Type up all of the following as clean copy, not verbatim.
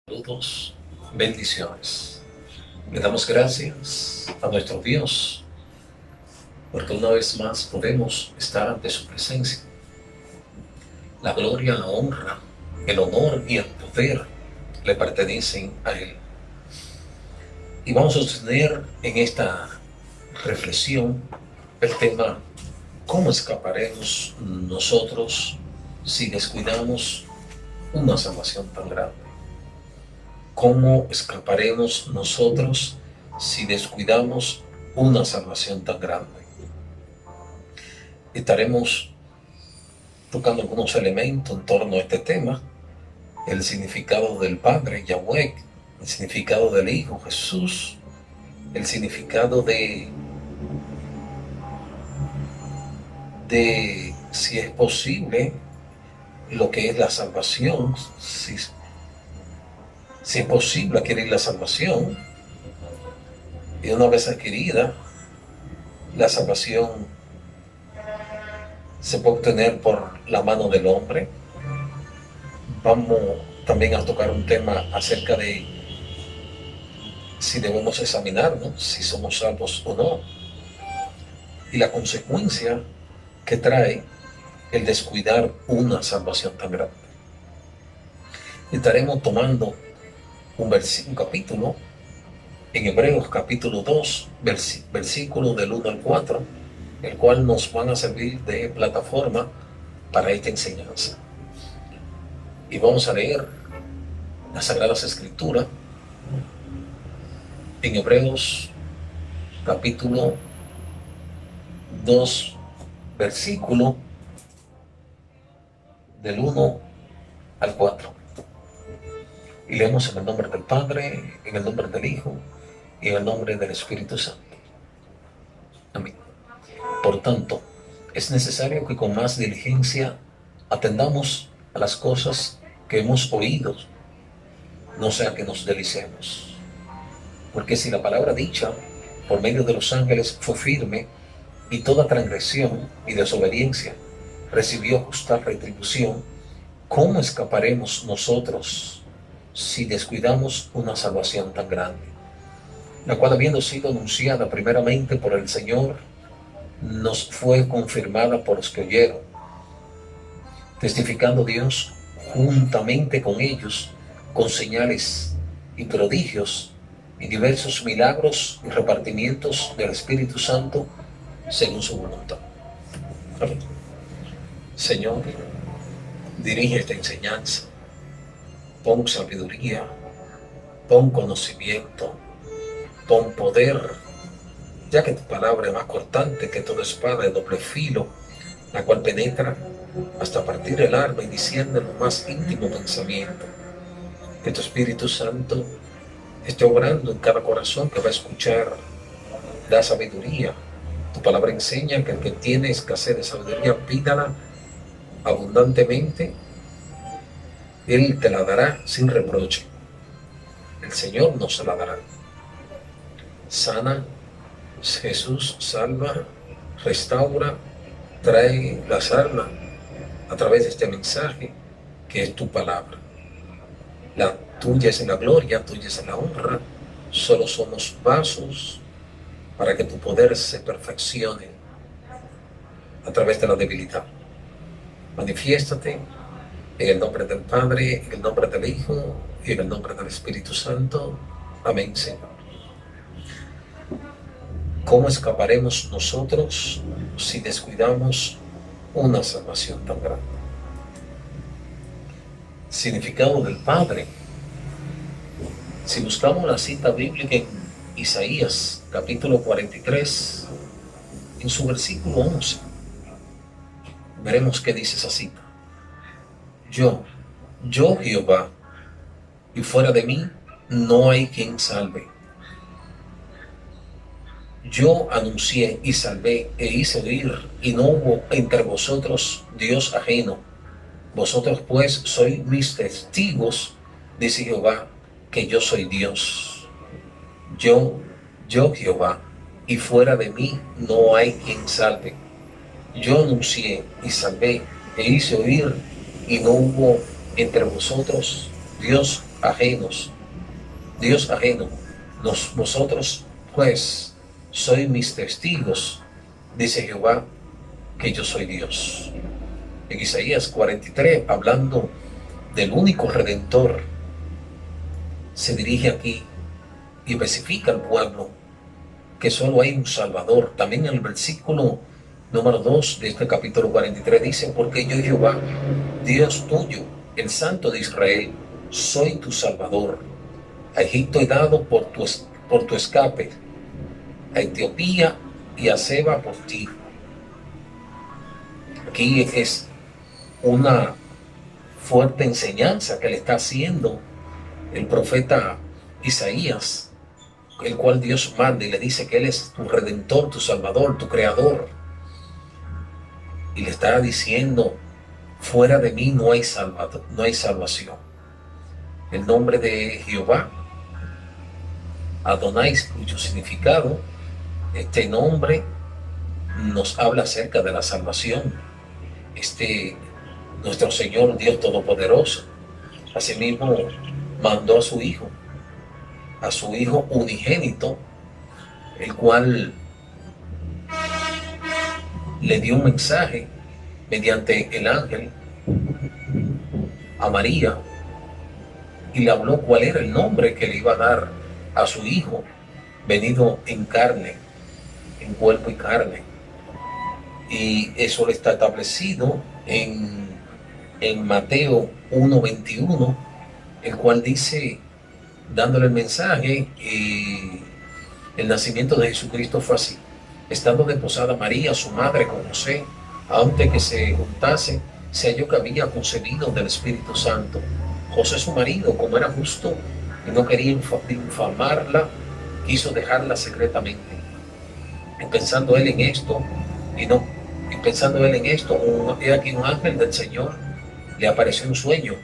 Saludos, bendiciones. Le damos gracias a nuestro Dios porque una vez más podemos estar ante su presencia. La gloria, la honra, el honor y el poder le pertenecen a Él. Y vamos a sostener en esta reflexión el tema: ¿cómo escaparemos nosotros si descuidamos una salvación tan grande? ¿Cómo escaparemos nosotros si descuidamos una salvación tan grande? Estaremos tocando algunos elementos en torno a este tema: el significado del Padre, Yahweh, el significado del Hijo, Jesús, el significado de si es posible lo que es la salvación, si es posible adquirir la salvación, y una vez adquirida, la salvación se puede obtener por la mano del hombre. Vamos también a tocar un tema acerca de si debemos examinarnos si somos salvos o no, y la consecuencia que trae el descuidar una salvación tan grande. Estaremos tomando un capítulo en Hebreos capítulo 2, versículo del 1 al 4, el cual nos van a servir de plataforma para esta enseñanza. Y vamos a leer las Sagradas Escrituras en Hebreos capítulo 2, versículo del 1 al 4. Y leemos en el nombre del Padre, en el nombre del Hijo y en el nombre del Espíritu Santo. Amén. Por tanto, es necesario que con más diligencia atendamos a las cosas que hemos oído, no sea que nos deliciemos. Porque si la palabra dicha por medio de los ángeles fue firme, y toda transgresión y desobediencia recibió justa retribución, ¿cómo escaparemos nosotros si descuidamos una salvación tan grande, la cual, habiendo sido anunciada primeramente por el Señor, nos fue confirmada por los que oyeron, testificando Dios juntamente con ellos con señales y prodigios y diversos milagros y repartimientos del Espíritu Santo según su voluntad? Amén. Señor, dirige esta enseñanza, pon sabiduría, pon conocimiento, pon poder, ya que tu palabra es más cortante que toda espada de doble filo, la cual penetra hasta partir el alma y discierne lo más íntimo pensamiento. Que tu Espíritu Santo esté obrando en cada corazón que va a escuchar. Da sabiduría. Tu palabra enseña que el que tiene escasez de sabiduría, pídala abundantemente. Él te la dará sin reproche. El Señor nos la dará. Sana, Jesús, salva, restaura, trae las almas a través de este mensaje que es tu palabra. La tuya es la gloria, tuya es la honra. Solo somos vasos para que tu poder se perfeccione a través de la debilidad. Manifiéstate en el nombre del Padre, en el nombre del Hijo y en el nombre del Espíritu Santo. Amén, Señor. ¿Cómo escaparemos nosotros si descuidamos una salvación tan grande? Significado del Padre. Si buscamos la cita bíblica en Isaías capítulo 43, en su versículo 11, veremos qué dice esa cita. Yo Jehová, y fuera de mí no hay quien salve. Yo anuncié y salvé e hice oír, y no hubo entre vosotros Dios ajeno. Vosotros pues sois mis testigos, dice Jehová, que yo soy Dios. Yo Jehová, y fuera de mí no hay quien salve. Yo anuncié y salvé e hice oír, y no hubo entre vosotros Dios ajenos, Dios ajeno. Vosotros, pues, sois mis testigos, dice Jehová, que yo soy Dios. En Isaías 43, hablando del único Redentor, se dirige aquí y especifica al pueblo que solo hay un Salvador. También en el versículo número 2 de este capítulo 43 dice: porque yo, Jehová, Dios tuyo, el Santo de Israel, soy tu Salvador. A Egipto he dado por tu escape, a Etiopía y a Seba por ti. Aquí es una fuerte enseñanza que le está haciendo el profeta Isaías, el cual Dios manda y le dice que Él es tu Redentor, tu Salvador, tu Creador. Y le está diciendo: fuera de mí no hay salvación. El nombre de Jehová, Adonai, cuyo significado, este nombre nos habla acerca de la salvación. Nuestro Señor Dios Todopoderoso, asimismo, mandó a su Hijo unigénito, el cual le dio un mensaje mediante el ángel a María y le habló cuál era el nombre que le iba a dar a su Hijo venido en carne, en cuerpo y carne. Y eso le está establecido en Mateo 1:21, el cual dice, dándole el mensaje, el nacimiento de Jesucristo fue así: estando desposada María, su madre, con José, antes que se juntase, se halló que había concebido del Espíritu Santo. José, su marido, como era justo y no quería infamarla, quiso dejarla secretamente. Y pensando él en esto, he aquí un ángel del Señor le apareció en un sueño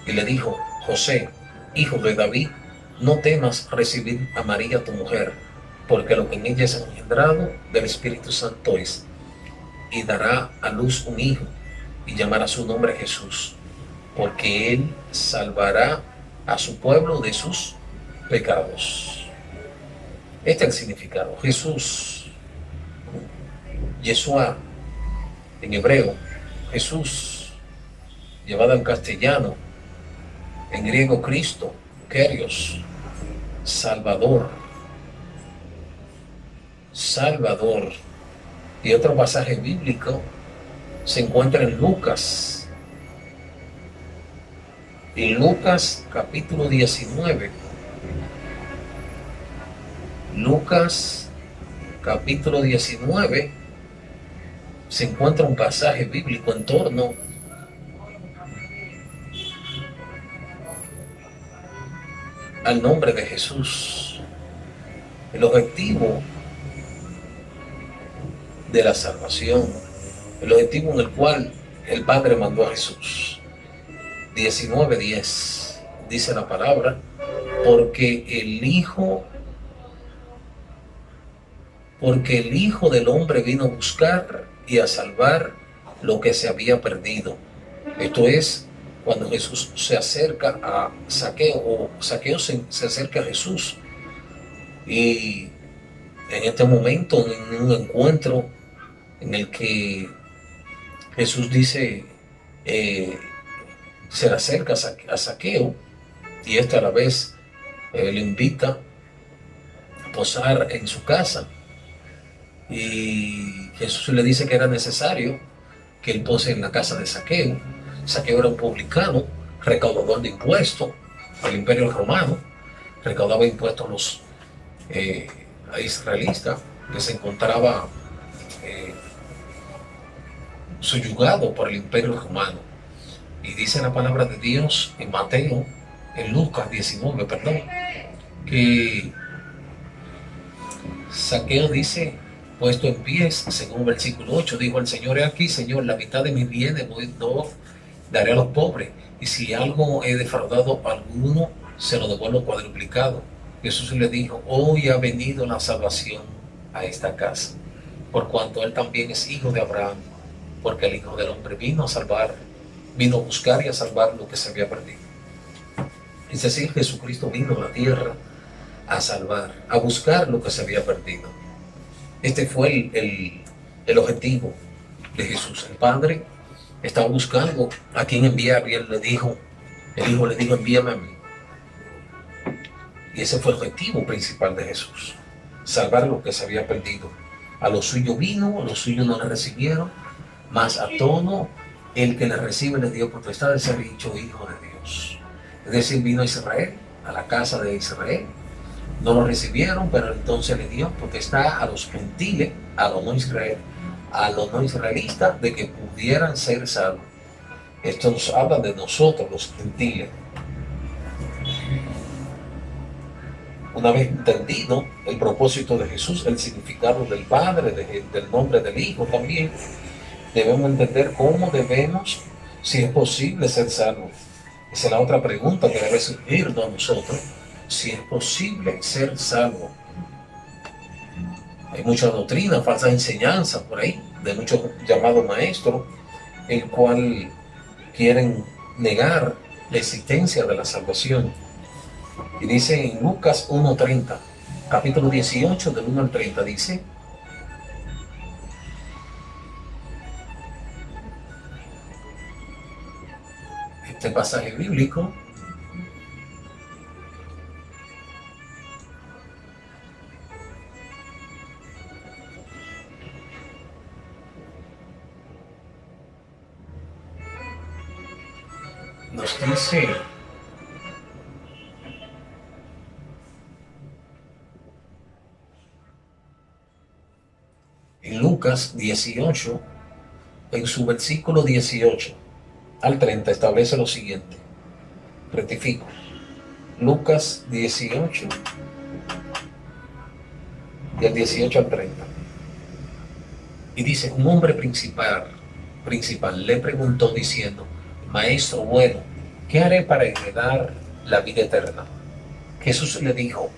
y le dijo: José, hijo de David, no temas recibir a María tu mujer, porque lo que en ella es engendrado del Espíritu Santo es, y dará a luz un hijo, y llamará su nombre Jesús, porque él salvará a su pueblo de sus pecados. Este es el significado. Jesús, Yeshua en hebreo, Jesús, llevado en castellano, en griego Cristo, Kyrios, Salvador. Y otro pasaje bíblico se encuentra en Lucas. En Lucas capítulo 19. Lucas capítulo 19 se encuentra un pasaje bíblico en torno al nombre de Jesús. El objetivo de la salvación, el objetivo en el cual el Padre mandó a Jesús. 19:10 dice la palabra: porque el Hijo del Hombre vino a buscar y a salvar lo que se había perdido. Esto es, cuando Jesús se acerca a Zaqueo, o Zaqueo se acerca a Jesús, y en este momento, en un encuentro en el que Jesús dice, se le acerca a Zaqueo, y este a la vez le invita a posar en su casa, y Jesús le dice que era necesario que él pose en la casa de Zaqueo. Zaqueo era un publicano, recaudador de impuestos al Imperio Romano, recaudaba impuestos a los israelitas, que se encontraba subyugado por el Imperio Romano. Y dice la palabra de Dios en Lucas 19, que Zaqueo dice, puesto en pies, según versículo 8, dijo al Señor: he aquí, Señor, la mitad de mis bienes daré a los pobres, y si algo he defraudado a alguno, se lo devuelvo cuadruplicado. Jesús le dijo: hoy ha venido la salvación a esta casa, por cuanto él también es hijo de Abraham, porque el Hijo del Hombre vino a buscar y a salvar lo que se había perdido. Es decir, Jesucristo vino a la tierra a salvar, a buscar lo que se había perdido. Este fue el objetivo de Jesús. El Padre estaba buscando a quien enviar y el Hijo le dijo, envíame a mí. Y ese fue el objetivo principal de Jesús, salvar lo que se había perdido. A los suyos vino, a los suyos no le recibieron, mas a todo el que le recibe le dio potestad de ser dicho hijo de Dios. Es decir, vino a Israel, a la casa de Israel, no lo recibieron, pero entonces le dio potestad a los gentiles, a los no Israel, a los no israelitas, de que pudieran ser salvos. Esto nos habla de nosotros, los gentiles. Una vez entendido el propósito de Jesús, el significado del Padre, del nombre del Hijo también, debemos entender cómo debemos, si es posible, ser salvos. Esa es la otra pregunta que debe surgirnos a nosotros, si es posible ser salvo. Hay mucha doctrina, falsa enseñanza por ahí, de muchos llamados maestros, el cual quieren negar la existencia de la salvación. Y dice en Lucas 1:30, capítulo 18, del 1 al 30, dice: este pasaje bíblico nos dice en Lucas 18, en su versículo 18 al 30, establece lo siguiente. Rectifico. Lucas 18, del 18 al 30. Y dice, un hombre principal le preguntó diciendo, Maestro bueno, ¿qué haré para heredar la vida eterna? Jesús le dijo,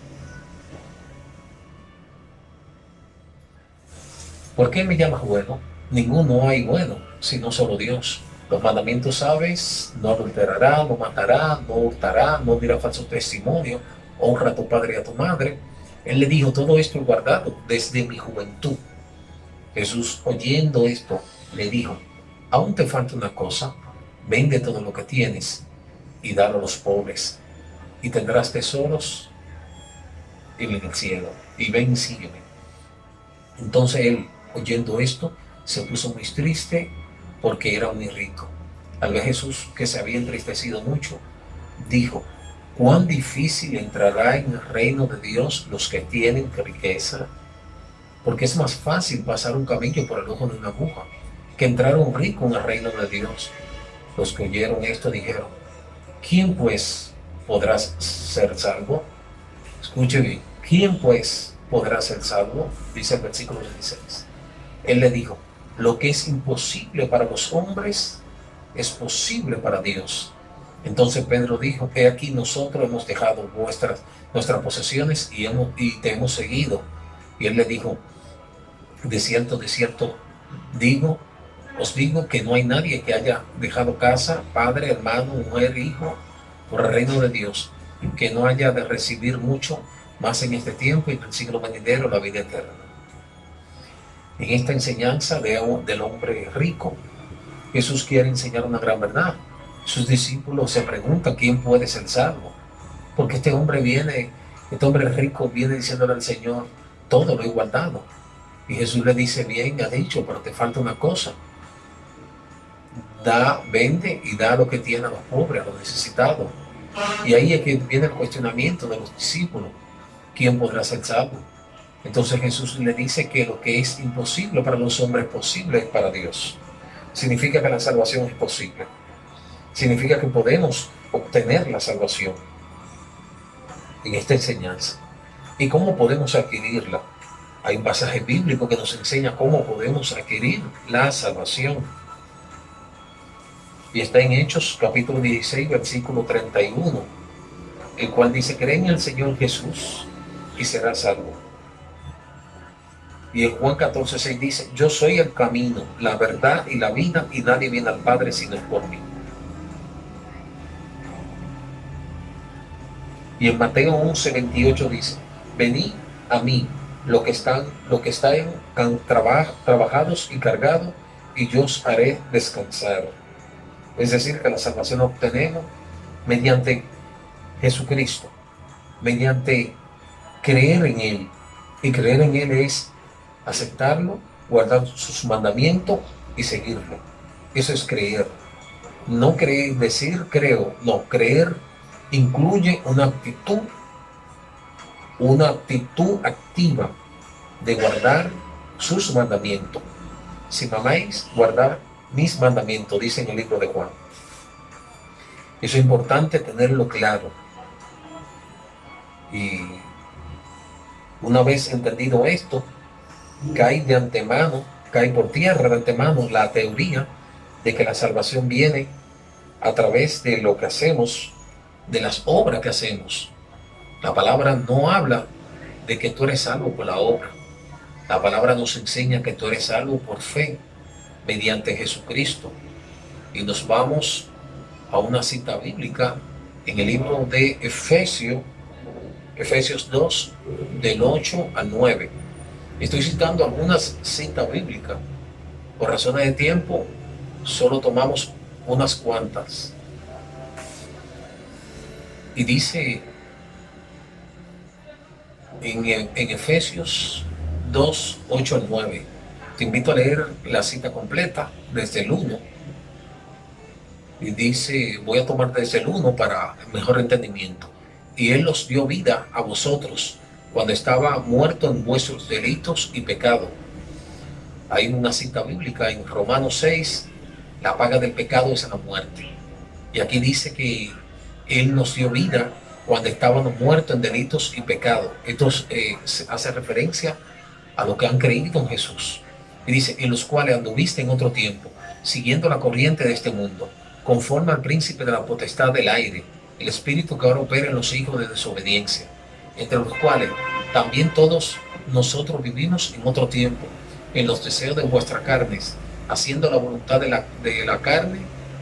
¿por qué me llamas bueno? Ninguno hay bueno, sino solo Dios. Los mandamientos sabes, no adulterará, no matará, no hurtará, no dirá falso testimonio, honra a tu padre y a tu madre. Él le dijo, todo esto he guardado desde mi juventud. Jesús, oyendo esto, le dijo, aún te falta una cosa, vende todo lo que tienes y dalo a los pobres, y tendrás tesoros en el cielo, y ven y sígueme. Entonces él, oyendo esto, se puso muy triste porque era muy rico. Al ver Jesús que se había entristecido mucho, dijo, cuán difícil entrará en el reino de Dios los que tienen riqueza, porque es más fácil pasar un camello por el ojo de una aguja que entrar un rico en el reino de Dios. Los que oyeron esto dijeron, ¿quién pues podrá ser salvo? Escuche bien, ¿quién pues podrá ser salvo? Dice el versículo 16. Él le dijo, lo que es imposible para los hombres es posible para Dios. Entonces Pedro dijo, he aquí nosotros hemos dejado nuestras posesiones y te hemos seguido. Y él le dijo, de cierto, os digo que no hay nadie que haya dejado casa, padre, hermano, mujer, hijo, por el reino de Dios, que no haya de recibir mucho más en este tiempo y en el siglo venidero la vida eterna. En esta enseñanza del hombre rico, Jesús quiere enseñar una gran verdad. Sus discípulos se preguntan quién puede ser salvo, porque este hombre rico viene diciéndole al Señor, todo lo he guardado. Y Jesús le dice, bien, ha dicho, pero te falta una cosa. Vende y da lo que tiene a los pobres, a los necesitados. Y ahí es que viene el cuestionamiento de los discípulos. ¿Quién podrá ser salvo? Entonces Jesús le dice que lo que es imposible para los hombres, posible es para Dios. Significa que la salvación es posible. Significa que podemos obtener la salvación en esta enseñanza. ¿Y cómo podemos adquirirla? Hay un pasaje bíblico que nos enseña cómo podemos adquirir la salvación. Y está en Hechos, capítulo 16, versículo 31, el cual dice, cree en el Señor Jesús y serás salvo. Y en Juan 14:6 dice, yo soy el camino, la verdad y la vida, y nadie viene al Padre sino por mí. Y en Mateo 11:28 dice, venid a mí, lo que están trabajados y cargados, y yo os haré descansar. Es decir, que la salvación la obtenemos mediante Jesucristo, mediante creer en Él. Y creer en Él es aceptarlo, guardar sus mandamientos y seguirlo. Eso es creer. No creer, decir creo, no, creer incluye una actitud activa de guardar sus mandamientos. Si me amáis, guardad mis mandamientos, dice en el libro de Juan. Eso es importante tenerlo claro. Y una vez entendido esto, cae por tierra de antemano la teoría de que la salvación viene a través de lo que hacemos, de las obras que hacemos. La palabra no habla de que tú eres salvo por la obra. La palabra nos enseña que tú eres salvo por fe, mediante Jesucristo. Y nos vamos a una cita bíblica en el libro de Efesios 2, del 8 al 9. Estoy citando algunas citas bíblicas. Por razones de tiempo, solo tomamos unas cuantas. Y dice en Efesios 2, 8 al 9. Te invito a leer la cita completa desde el 1. Y dice, voy a tomar desde el 1 para mejor entendimiento. Y Él os dio vida a vosotros cuando estaba muerto en vuestros delitos y pecados. Hay una cita bíblica en Romanos 6, la paga del pecado es la muerte. Y aquí dice que Él nos dio vida cuando estábamos muertos en delitos y pecados. Esto hace referencia a los que han creído en Jesús. Y dice, en los cuales anduviste en otro tiempo, siguiendo la corriente de este mundo, conforme al príncipe de la potestad del aire, el espíritu que ahora opera en los hijos de desobediencia, entre los cuales también todos nosotros vivimos en otro tiempo, en los deseos de vuestras carnes, haciendo la voluntad de la carne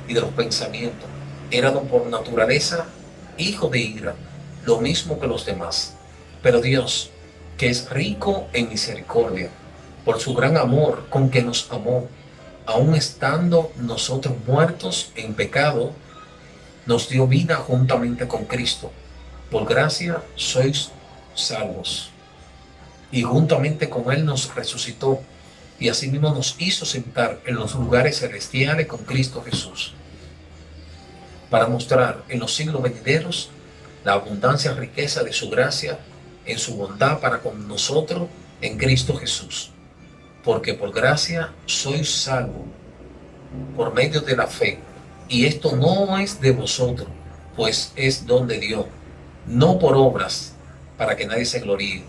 y de los pensamientos. Éramos por naturaleza hijos de ira, lo mismo que los demás. Pero Dios, que es rico en misericordia, por su gran amor con que nos amó, aun estando nosotros muertos en pecado, nos dio vida juntamente con Cristo. Por gracia sois salvos. Y juntamente con Él nos resucitó, y asimismo nos hizo sentar en los lugares celestiales con Cristo Jesús, para mostrar en los siglos venideros la abundancia y riqueza de su gracia en su bondad para con nosotros en Cristo Jesús. Porque por gracia sois salvos por medio de la fe. Y esto no es de vosotros, pues es don de Dios, no por obras, para que nadie se gloríe.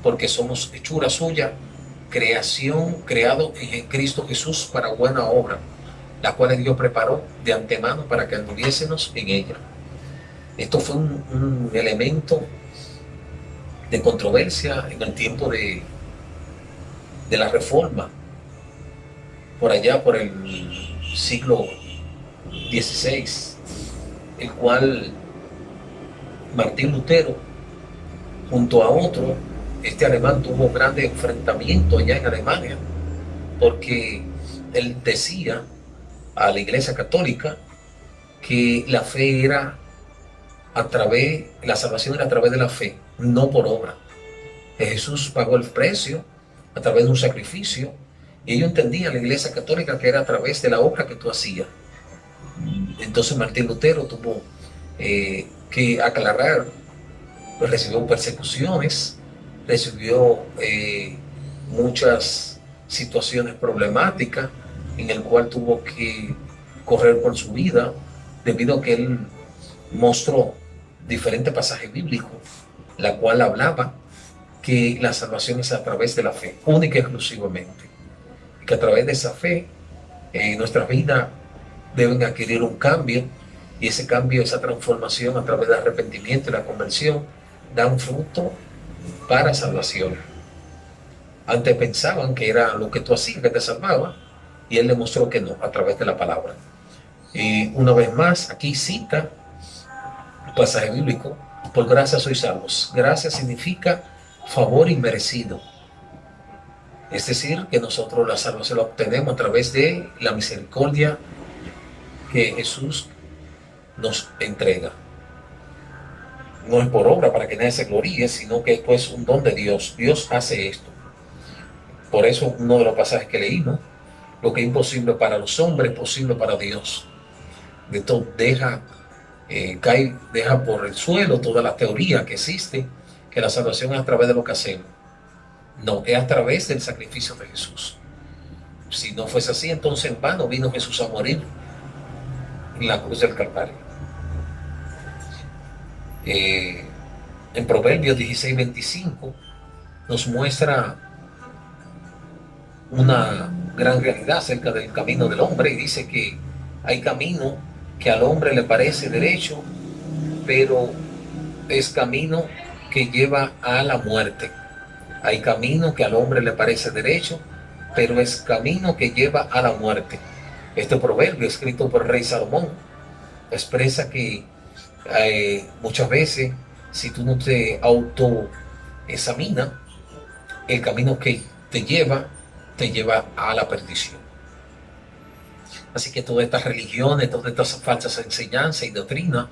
Porque somos hechura suya, creación, creado en Cristo Jesús para buena obra, la cual Dios preparó de antemano para que anduviésemos en ella. Esto fue un elemento de controversia en el tiempo de la Reforma, por allá por el siglo XVI, el cual Martín Lutero, junto a otro, este alemán, tuvo grandes enfrentamientos allá en Alemania, porque él decía a la Iglesia Católica que la fe era la salvación era a través de la fe, no por obra. Jesús pagó el precio a través de un sacrificio, y ellos entendían, la Iglesia Católica, que era a través de la obra que tú hacías. Entonces Martín Lutero tuvo que aclarar, recibió persecuciones, recibió muchas situaciones problemáticas, en el cual tuvo que correr por su vida, debido a que él mostró diferentes pasajes bíblicos, la cual hablaba que la salvación es a través de la fe, única y exclusivamente, y que a través de esa fe nuestras vidas deben adquirir un cambio, y ese cambio, esa transformación a través del arrepentimiento y la conversión, da un fruto para salvación. Antes pensaban que era lo que tú hacías que te salvaba, y él demostró que no, a través de la palabra. Y una vez más, aquí cita un pasaje bíblico Por gracia sois salvos. Gracia significa favor inmerecido. Es decir, que nosotros la salvación la obtenemos a través de la misericordia que Jesús nos entrega. No es por obra para que nadie se gloríe, sino que esto es un don de Dios. Dios hace esto. Por eso uno de los pasajes que leímos, lo que es imposible para los hombres es posible para Dios. De todo deja por el suelo toda la teoría que existe, que la salvación es a través de lo que hacemos. No, es a través del sacrificio de Jesús. Si no fuese así, entonces en vano vino Jesús a morir en la cruz del Calvario. En Proverbios 16:25 nos muestra una gran realidad acerca del camino del hombre, y dice que hay camino que al hombre le parece derecho, pero es camino que lleva a la muerte. Hay camino que al hombre le parece derecho, pero es camino que lleva a la muerte. Este proverbio, escrito por el rey Salomón, expresa que muchas veces, si tú no te autoexaminas, el camino que te lleva a la perdición. Así que todas estas religiones, todas estas falsas enseñanzas y doctrinas,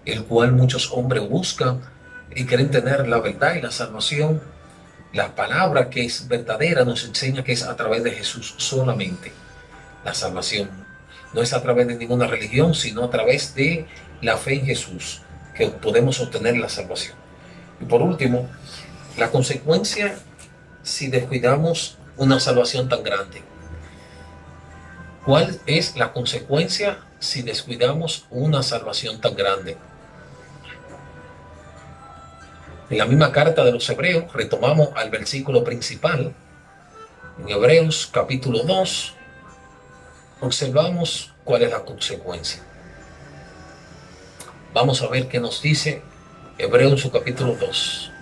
el cual muchos hombres buscan y quieren tener la verdad y la salvación, la palabra que es verdadera nos enseña que es a través de Jesús solamente. La salvación no es a través de ninguna religión, sino a través de la fe en Jesús que podemos obtener la salvación. Y por último, la consecuencia si descuidamos una salvación tan grande. ¿Cuál es la consecuencia si descuidamos una salvación tan grande? En la misma carta de los Hebreos, retomamos al versículo principal. En Hebreos capítulo 2, observamos cuál es la consecuencia. Vamos a ver qué nos dice Hebreos en su capítulo 2.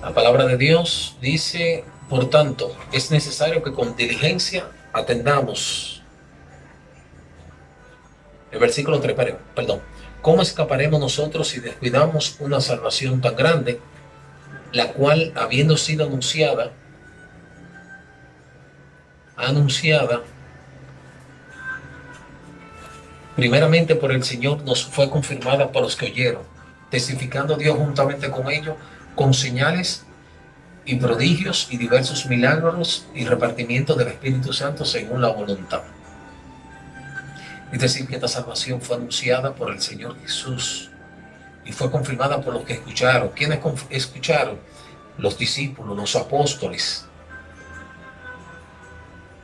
La palabra de Dios dice: por tanto, es necesario que con diligencia atendamos. El versículo 3, perdón. ¿Cómo escaparemos nosotros si descuidamos una salvación tan grande, la cual, habiendo sido anunciada, primeramente por el Señor, nos fue confirmada por los que oyeron, testificando Dios juntamente con ellos, con señales y prodigios y diversos milagros y repartimiento del Espíritu Santo según la voluntad. Es decir, que esta salvación fue anunciada por el Señor Jesús y fue confirmada por los que escucharon. ¿Quiénes escucharon? Los discípulos, los apóstoles,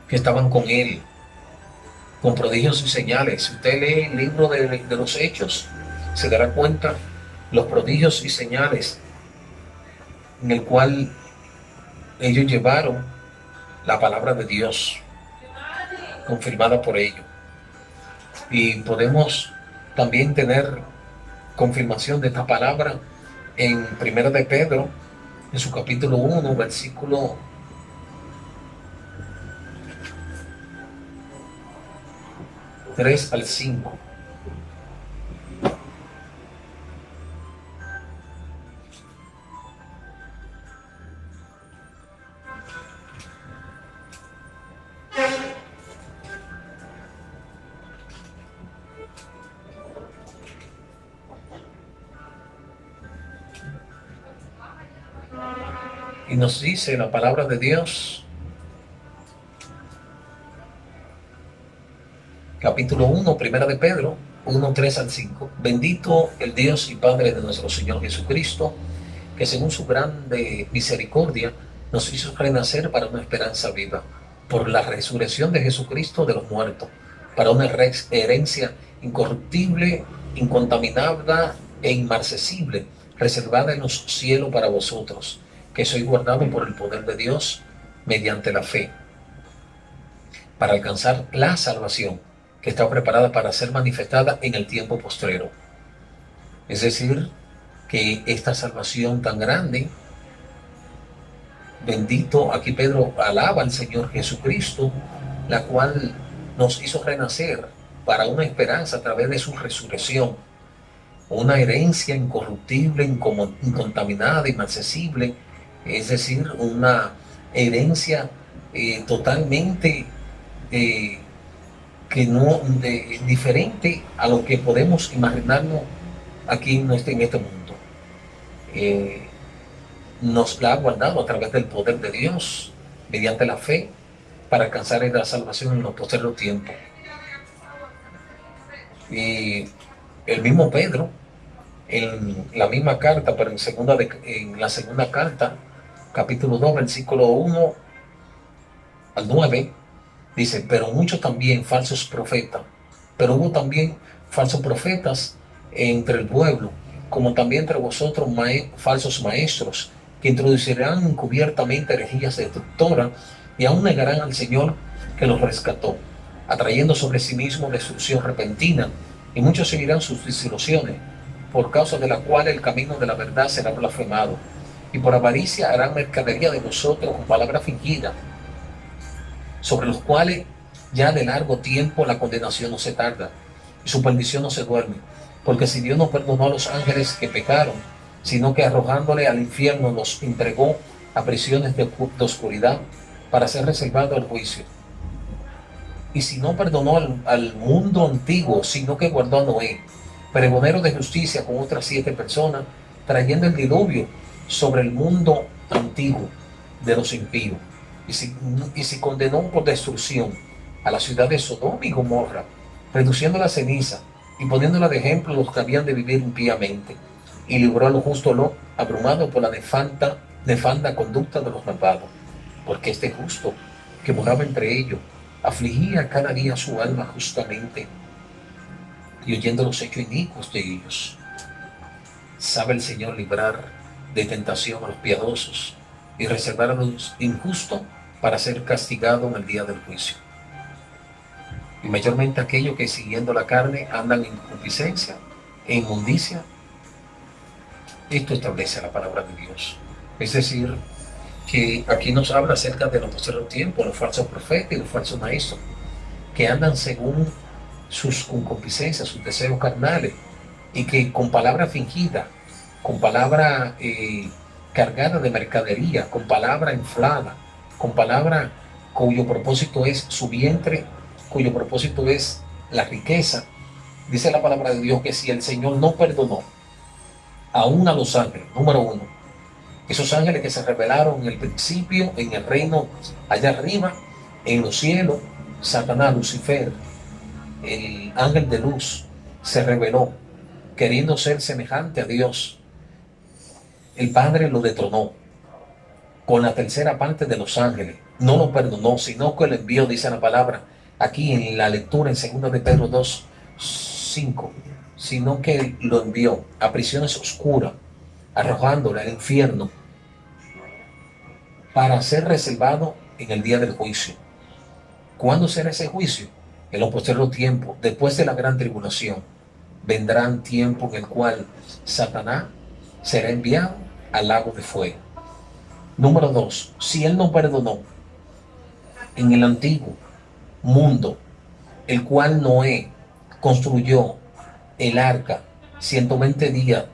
que estaban con Él, con prodigios y señales. Si usted lee el libro de los Hechos, se dará cuenta los prodigios y señales en el cual ellos llevaron la palabra de Dios, confirmada por ellos. Y podemos también tener confirmación de esta palabra en 1 de Pedro, en su capítulo 1, versículo 3 al 5. Y nos dice la palabra de Dios, capítulo 1, 1 de Pedro, 1, 3 al 5. Bendito el Dios y Padre de nuestro Señor Jesucristo, que según su grande misericordia nos hizo renacer para una esperanza viva, por la resurrección de Jesucristo de los muertos, para una herencia incorruptible, incontaminada e inmarcesible, reservada en los cielos para vosotros, que sois guardados por el poder de Dios mediante la fe, para alcanzar la salvación que está preparada para ser manifestada en el tiempo postrero. Es decir, que esta salvación tan grande, bendito, aquí Pedro alaba al Señor Jesucristo, la cual nos hizo renacer para una esperanza a través de su resurrección. una herencia incorruptible, incontaminada, inaccesible, es decir, una herencia totalmente eh, que no, diferente a lo que podemos imaginarnos aquí en este mundo. Eh, nos la ha guardado a través del poder de Dios, mediante la fe, para alcanzar la salvación en los posteriores tiempos. Y el mismo Pedro, en la misma carta, pero en la segunda carta, capítulo 2, versículo 1 al 9, dice, pero muchos también falsos profetas, pero hubo también falsos profetas entre el pueblo, como también entre vosotros falsos maestros, que introducirán encubiertamente herejías destructoras y aún negarán al Señor que los rescató, atrayendo sobre sí mismo destrucción repentina, y muchos seguirán sus disilusiones, por causa de la cual el camino de la verdad será blasfemado, y por avaricia harán mercadería de vosotros con palabra fingida, sobre los cuales ya de largo tiempo la condenación no se tarda, y su perdición no se duerme, porque si Dios no perdonó a los ángeles que pecaron, sino que arrojándole al infierno los entregó a prisiones de oscuridad para ser reservado al juicio. Y si no perdonó al mundo antiguo, sino que guardó a Noé, pregonero de justicia, con otras 7 personas, trayendo el diluvio sobre el mundo antiguo de los impíos. Y si condenó por destrucción a la ciudad de Sodoma y Gomorra, reduciendo la ceniza y poniéndola de ejemplo a los que habían de vivir impíamente, y libró a lo justo Lot, abrumado por la nefanda conducta de los malvados, porque este justo que moraba entre ellos afligía cada día su alma justamente, y oyendo los hechos inicuos de ellos. Sabe el Señor librar de tentación a los piadosos y reservar a los injustos para ser castigado en el día del juicio. Y mayormente aquellos que siguiendo la carne andan en concupiscencia e inmundicia. Esto establece la palabra de Dios. Es decir, que aquí nos habla acerca de los posteriores tiempos, los falsos profetas y los falsos maestros, que andan según sus concupiscencias, sus deseos carnales, y que con palabra fingida, con palabra cargada de mercadería, con palabra inflada, con palabra cuyo propósito es su vientre, cuyo propósito es la riqueza. Dice la palabra de Dios que si el Señor no perdonó aún a los ángeles, número uno, esos ángeles que se revelaron en el principio, en el reino allá arriba, en los cielos, Satanás, Lucifer, el ángel de luz, se reveló queriendo ser semejante a Dios. El Padre lo detronó con la tercera parte de los ángeles. No lo perdonó, sino que lo envió, dice la palabra, aquí en la lectura en 2 de Pedro 2, 5, sino que lo envió a prisiones oscuras, arrojándole al infierno, para ser reservado en el día del juicio. ¿Cuándo será ese juicio? En los posteriores tiempos, después de la gran tribulación, vendrán tiempo en el cual Satanás será enviado al lago de fuego. Número 2, si él no perdonó en el antiguo mundo, el cual Noé construyó el arca 120 días,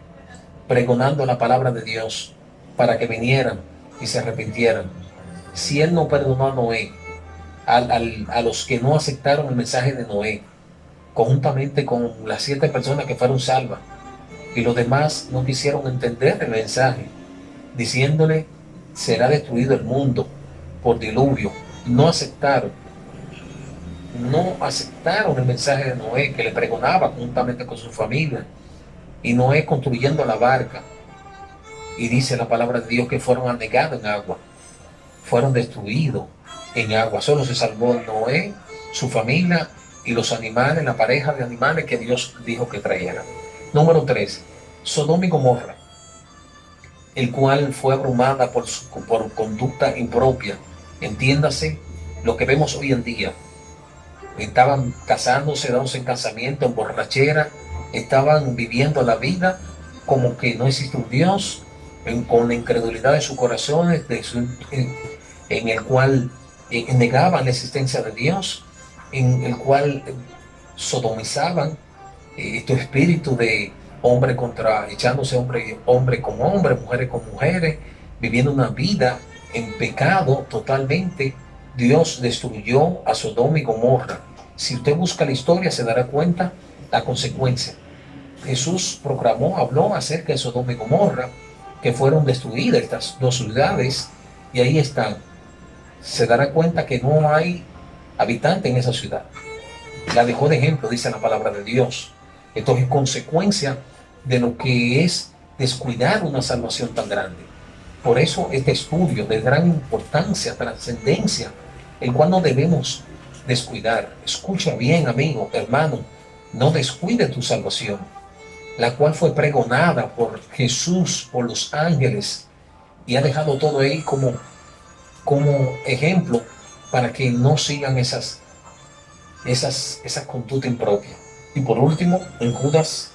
pregonando la palabra de Dios para que vinieran y se arrepintieran. Si él no perdonó a Noé, a los que no aceptaron el mensaje de Noé, conjuntamente con las 7 personas que fueron salvas, y los demás no quisieron entender el mensaje, diciéndole será destruido el mundo por diluvio, no aceptaron el mensaje de Noé, que le pregonaba juntamente con su familia, y Noé construyendo la barca. Y dice la palabra de Dios que fueron anegados en agua, fueron destruidos en agua. Solo se salvó Noé, su familia y los animales, la pareja de animales que Dios dijo que trajeran. Número 3, Sodoma y Gomorra, el cual fue abrumada por conducta impropia. Entiéndase lo que vemos hoy en día. Estaban casándose, dándose en casamiento, en borrachera, estaban viviendo la vida como que no existe un Dios, con la incredulidad de sus corazones, en el cual negaban la existencia de Dios, en el cual sodomizaban este espíritu de hombre contra, echándose hombre con hombre, mujeres con mujeres, viviendo una vida en pecado totalmente. Dios destruyó a Sodoma y Gomorra. Si usted busca la historia, se dará cuenta la consecuencia. Jesús proclamó, habló acerca de Sodoma y Gomorra, que fueron destruidas estas dos ciudades, y ahí están. Se dará cuenta que no hay habitante en esa ciudad. La dejó de ejemplo, dice la palabra de Dios. Entonces, consecuencia de lo que es descuidar una salvación tan grande. Por eso este estudio de gran importancia, trascendencia, el cual no debemos descuidar. Escucha bien, amigo, hermano, no descuide tu salvación, la cual fue pregonada por Jesús, por los ángeles, y ha dejado todo ahí como ejemplo para que no sigan esa conducta impropia. Y por último, en Judas,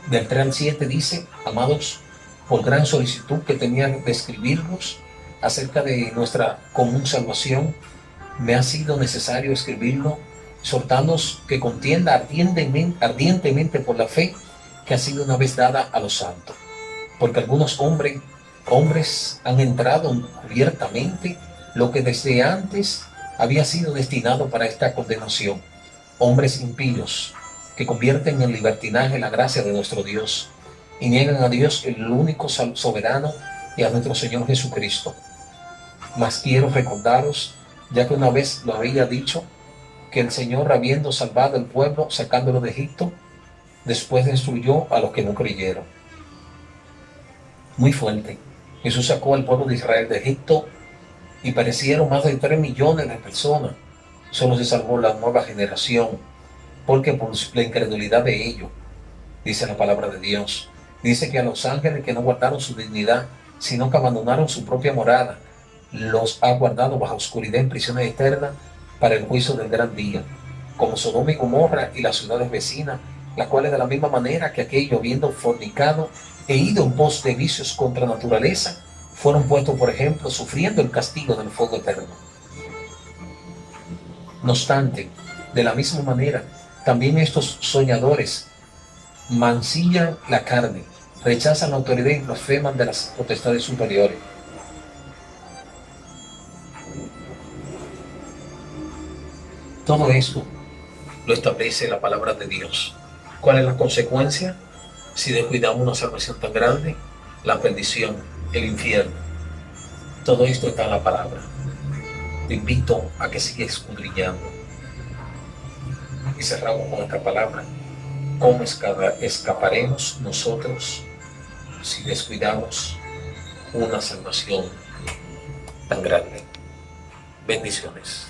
del 3 al 7 dice: amados, por gran solicitud que tenían de escribirnos acerca de nuestra común salvación, me ha sido necesario escribirlo, exhortándonos que contienda ardientemente por la fe que ha sido una vez dada a los santos. Porque algunos hombres han entrado encubiertamente lo que desde antes había sido destinado para esta condenación, hombres impíos que convierten en libertinaje la gracia de nuestro Dios y niegan a Dios, el único soberano, y a nuestro Señor Jesucristo. Mas quiero recordaros, ya que una vez lo había dicho, que el Señor, habiendo salvado al pueblo, sacándolo de Egipto, después destruyó a los que no creyeron. Muy fuerte. Jesús sacó al pueblo de Israel de Egipto y perecieron más de 3 millones de personas. Solo se salvó la nueva generación, porque por la incredulidad de ellos, dice la palabra de Dios. Dice que a los ángeles que no guardaron su dignidad, sino que abandonaron su propia morada, los ha guardado bajo oscuridad en prisiones eternas para el juicio del gran día, como Sodoma y Gomorra y las ciudades vecinas, las cuales de la misma manera que aquellos, habiendo fornicado e ido en pos de vicios contra naturaleza, fueron puestos, por ejemplo, sufriendo el castigo del fuego eterno. No obstante, de la misma manera, también estos soñadores mancillan la carne, rechazan la autoridad y blasfeman de las potestades superiores. Todo esto lo establece la palabra de Dios. ¿Cuál es la consecuencia? Si descuidamos una salvación tan grande, la perdición, el infierno. Todo esto está en la palabra. Te invito a que sigas escudriñando. Y cerramos con esta palabra. ¿Cómo escaparemos nosotros si descuidamos una salvación tan grande? Bendiciones.